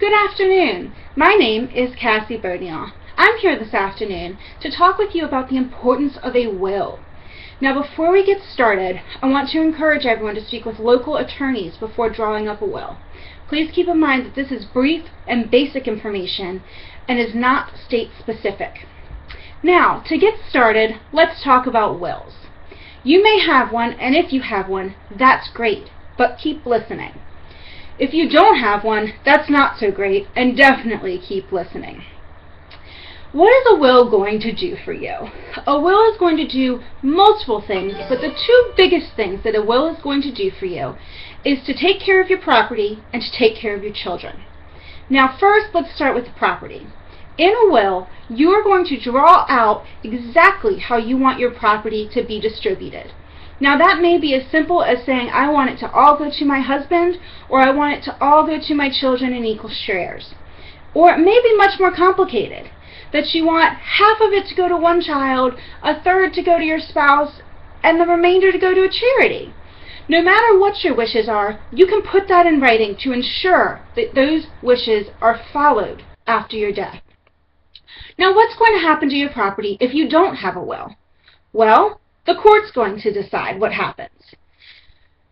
Good afternoon. My name is Cassie Baudean. I'm here this afternoon to talk with you about the importance of a will. Now, before we get started, I want to encourage everyone to speak with local attorneys before drawing up a will. Please keep in mind that this is brief and basic information and is not state-specific. Now, to get started, let's talk about wills. You may have one, and if you have one, that's great, but keep listening. If you don't have one, that's not so great, and definitely keep listening. What is a will going to do for you? A will is going to do multiple things, but the two biggest things that a will is going to do for you is to take care of your property and to take care of your children. Now first, let's start with the property. In a will, you are going to draw out exactly how you want your property to be distributed. Now that may be as simple as saying, I want it to all go to my husband, or I want it to all go to my children in equal shares. Or it may be much more complicated, that you want half of it to go to one child, a third to go to your spouse, and the remainder to go to a charity. No matter what your wishes are, you can put that in writing to ensure that those wishes are followed after your death. Now what's going to happen to your property if you don't have a will? Well, the court's going to decide what happens.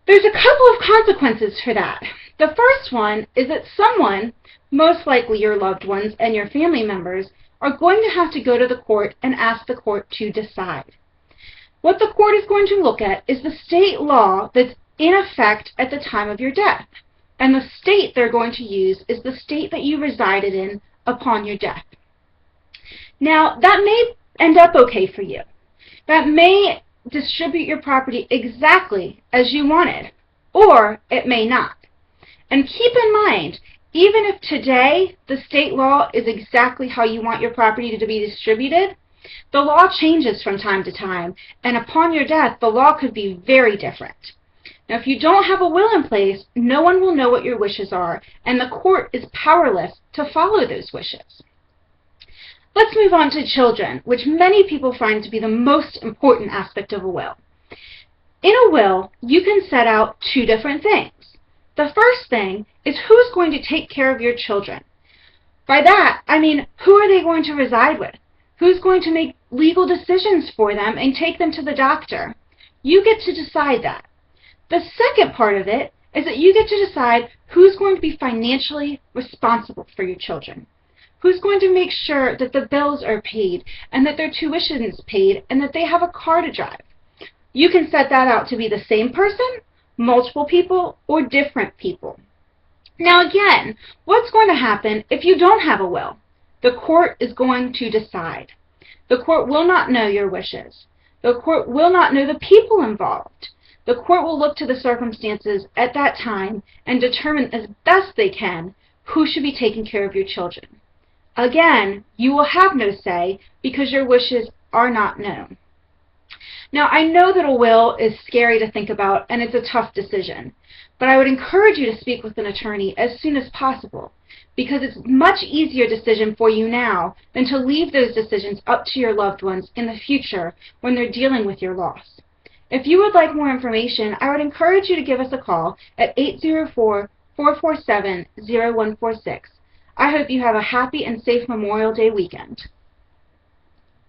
There's a couple of consequences for that. The first one is that someone, most likely your loved ones and your family members, are going to have to go to the court and ask the court to decide. What the court is going to look at is the state law that's in effect at the time of your death. And the state they're going to use is the state that you resided in upon your death. Now, that may end up okay for you. That may distribute your property exactly as you wanted, or it may not. And keep in mind, even if today the state law is exactly how you want your property to be distributed, the law changes from time to time, and upon your death, the law could be very different. Now, if you don't have a will in place, no one will know what your wishes are, and the court is powerless to follow those wishes. Let's move on to children, which many people find to be the most important aspect of a will. In a will, you can set out two different things. The first thing is who's going to take care of your children. By that, I mean, who are they going to reside with? Who's going to make legal decisions for them and take them to the doctor? You get to decide that. The second part of it is that you get to decide who's going to be financially responsible for your children. Who's going to make sure that the bills are paid and that their tuition is paid and that they have a car to drive? You can set that out to be the same person, multiple people, or different people. Now again, what's going to happen if you don't have a will? The court is going to decide. The court will not know your wishes. The court will not know the people involved. The court will look to the circumstances at that time and determine as best they can who should be taking care of your children. Again, you will have no say because your wishes are not known. Now, I know that a will is scary to think about and it's a tough decision, but I would encourage you to speak with an attorney as soon as possible because it's a much easier decision for you now than to leave those decisions up to your loved ones in the future when they're dealing with your loss. If you would like more information, I would encourage you to give us a call at 804-447-0146. I hope you have a happy and safe Memorial Day weekend.